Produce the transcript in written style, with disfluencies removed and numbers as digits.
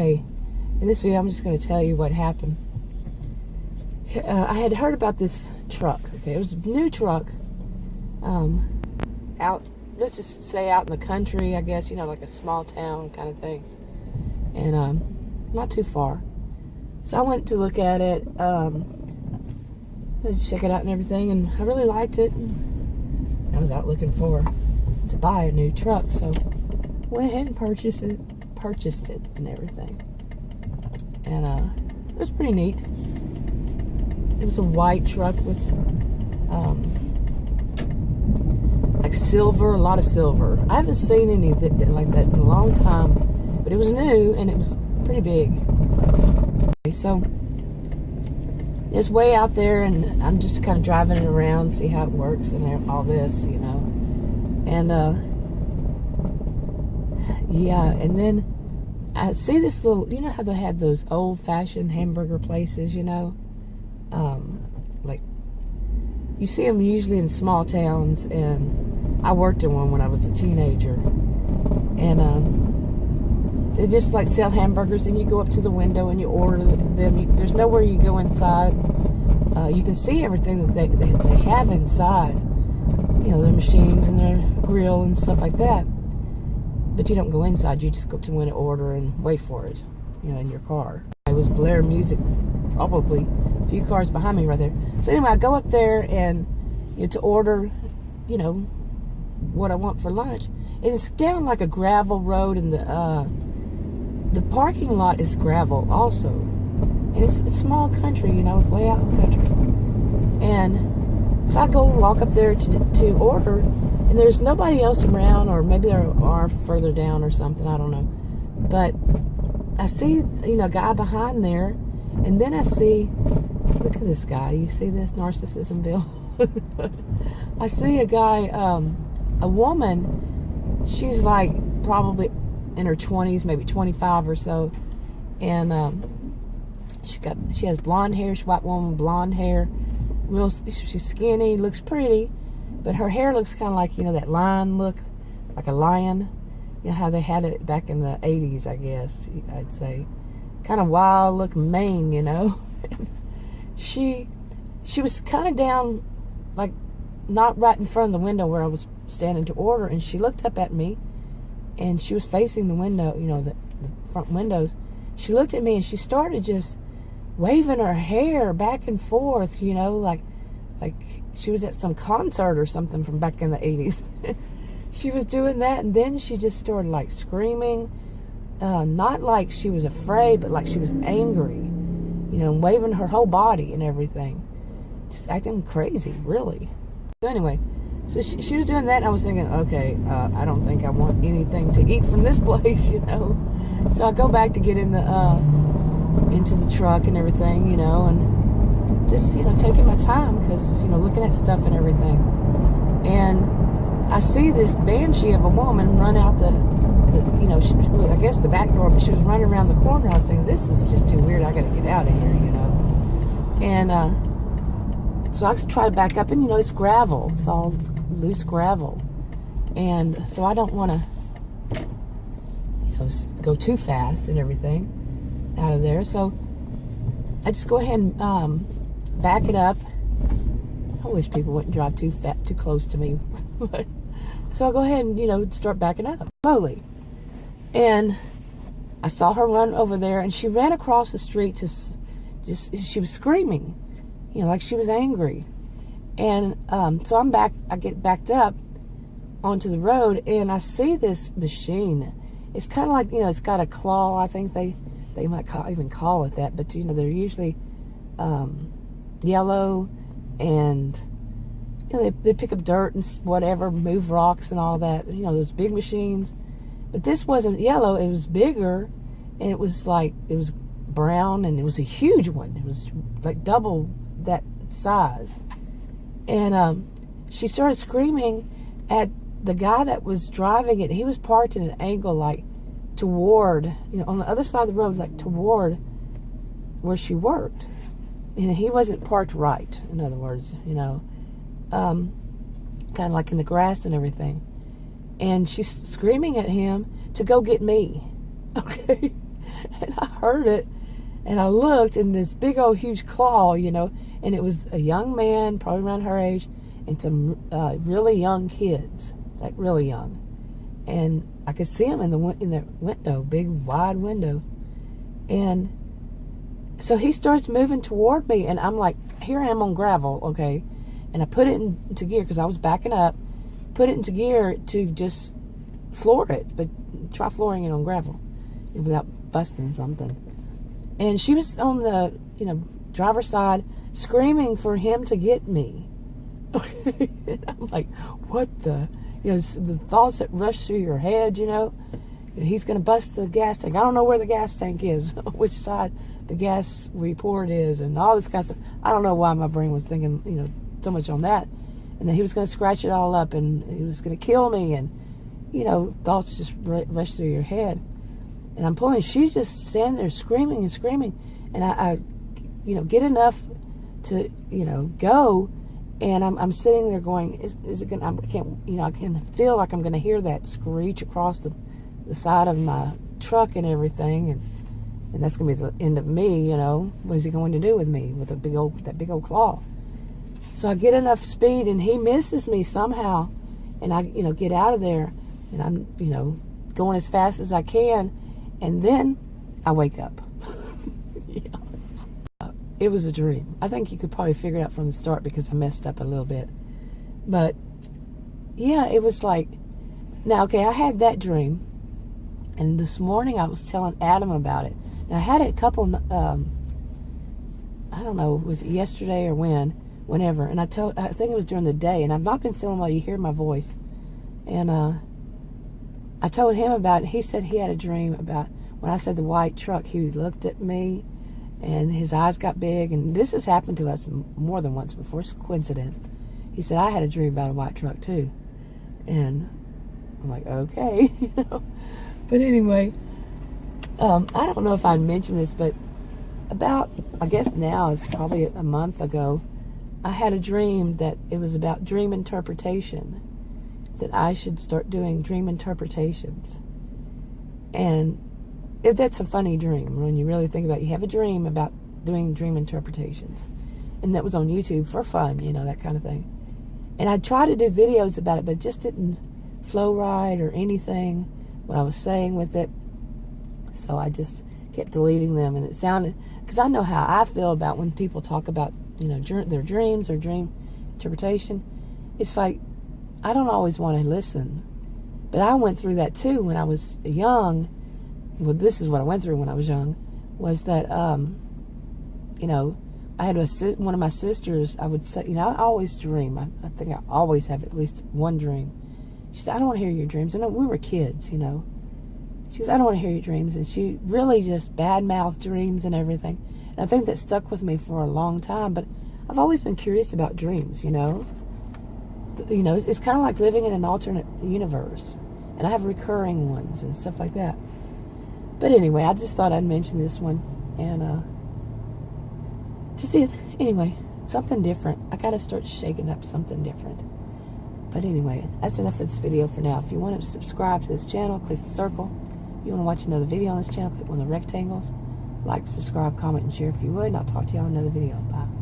Hey, in this video, I'm just going to tell you what happened. I had heard about this truck. Okay, it was a new truck. Out, let's just say out in the country, I guess, you know, like a small town kind of thing. And not too far. So I went to look at it, check it out and everything, and I really liked it. I was out looking to buy a new truck, so went ahead and purchased it and everything. And it was pretty neat. It was a white truck with like silver, a lot of silver. I haven't seen any like that in a long time, but it was new and it was pretty big. So it's way out there, and I'm just kind of driving it around, see how it works and all this, you know. And yeah, and then I see this little, you know how they had those old-fashioned hamburger places, you know? Like, you see them usually in small towns, and I worked in one when I was a teenager. And they just like sell hamburgers, and you go up to the window and you order them. There's nowhere you go inside. You can see everything that they have inside. You know, their machines and their grill and stuff like that. But you don't go inside. You just go to the window, order, and wait for it, you know, in your car. It was blaring music, probably a few cars behind me right there. So anyway, I go up there and, you know, to order, you know, what I want for lunch. And it's down like a gravel road, and the parking lot is gravel also. And it's small country, you know, way out in the country. And so I go walk up there to order, and there's nobody else around, or maybe there are further down or something, I don't know. But I see, you know, a guy behind there, and then I see, look at this guy. You see this narcissism, Bill? I see a guy, a woman, she's like probably in her 20s, maybe 25 or so, and she has blonde hair. She's a white woman, blonde hair, she's skinny, looks pretty, but her hair looks kind of like, you know, that lion look, like a lion, you know how they had it back in the 80s, I guess I'd say, kind of wild looking mane, you know. she was kind of down, like not right in front of the window where I was standing to order, and she looked up at me, and she was facing the window, you know, the front windows. She looked at me, and she started just waving her hair back and forth, you know, like she was at some concert or something from back in the 80s. She was doing that, and then she just started like screaming, not like she was afraid, but like she was angry, you know, and waving her whole body and everything, just acting crazy, really. So anyway, so she was doing that, and I was thinking, okay, I don't think I want anything to eat from this place, you know. So I go back to get in into the truck and everything, you know, and just, you know, taking my time, because, you know, looking at stuff and everything. And I see this banshee of a woman run out the you know, she was, I guess the back door, but she was running around the corner. I was thinking, this is just too weird. I got to get out of here, you know. And so I try to back up, and, you know, it's gravel. It's all loose gravel. And so I don't want to, you know, go too fast and everything out of there. So I just go ahead and back it up. I wish people wouldn't drive too close to me. So I'll go ahead and, you know, start backing up slowly. And I saw her run over there, and she ran across the street she was screaming, you know, like she was angry. And so I get backed up onto the road, and I see this machine. It's kind of like, you know, it's got a claw. I think they might even call it that, but, you know, they're usually yellow, and, you know, they pick up dirt and whatever, move rocks and all that, you know, those big machines. But this wasn't yellow, it was bigger, and it was brown, and it was a huge one. It was like double that size. And she started screaming at the guy that was driving it. He was parked at an angle, like toward, you know, on the other side of the road, like toward where she worked. And he wasn't parked right, in other words, you know, kind of like in the grass and everything. And she's screaming at him to go get me. Okay. And I heard it, and I looked, and this big old huge claw, you know, and it was a young man, probably around her age, and some really young kids, like really young. And I could see him in the window, big wide window. And so he starts moving toward me, and I'm like, here I am on gravel, okay? And I put it into gear because I was backing up, put it into gear to just floor it, but try flooring it on gravel without busting something. And she was on the, you know, driver's side screaming for him to get me. And I'm like, what the, you know, the thoughts that rush through your head, you know, he's going to bust the gas tank. I don't know where the gas tank is, which side the gas report is, and all this kind of stuff. I don't know why my brain was thinking, you know, so much on that. And then he was going to scratch it all up, and he was going to kill me, and, you know, thoughts just rush through your head. And I'm pulling, she's just standing there screaming and screaming, and I you know, get enough to, you know, go, and I'm sitting there going, is it gonna, I can't, you know, I can feel like I'm gonna hear that screech across the side of my truck and everything, and that's gonna be the end of me, you know. What is he going to do with me with that big old claw? So I get enough speed, and he misses me somehow, and I, you know, get out of there, and I'm, you know, going as fast as I can, and then I wake up. Yeah. It was a dream. I think you could probably figure it out from the start because I messed up a little bit. But, yeah, it was like, now, okay, I had that dream, and this morning I was telling Adam about it. Now, I had it a couple, I don't know, was it yesterday or whenever, and I think it was during the day, and I've not been feeling well. You hear my voice. And I told him about it. He said he had a dream about, when I said the white truck, he looked at me, and his eyes got big, and this has happened to us more than once before. It's a coincidence. He said, I had a dream about a white truck too. And I'm like, okay. You know? But anyway, I don't know if I mentioned this, but about, I guess now it's probably a month ago, I had a dream that it was about dream interpretation, that I should start doing dream interpretations. And that's a funny dream when you really think about it. You have a dream about doing dream interpretations, and that was on YouTube for fun, you know, that kind of thing. And I tried to do videos about it, but it just didn't flow right or anything, what I was saying with it. So I just kept deleting them, and it sounded, because I know how I feel about when people talk about, you know, their dreams or dream interpretation. It's like, I don't always want to listen. But I went through that too when I was young. Well, this is what I went through when I was young, was that, you know, I had one of my sisters, I would say, you know, I always dream. I think I always have at least one dream. She said, I don't want to hear your dreams. And we were kids, you know. She goes, I don't want to hear your dreams. And she really just bad-mouthed dreams and everything. And I think that stuck with me for a long time. But I've always been curious about dreams, you know. You know, it's kind of like living in an alternate universe. And I have recurring ones and stuff like that. But anyway, I just thought I'd mention this one. And just did. Anyway, something different. I got to start shaking up something different. But anyway, that's enough for this video for now. If you want to subscribe to this channel, click the circle. If you want to watch another video on this channel, click one of the rectangles. Like, subscribe, comment, and share if you would. And I'll talk to you on another video. Bye.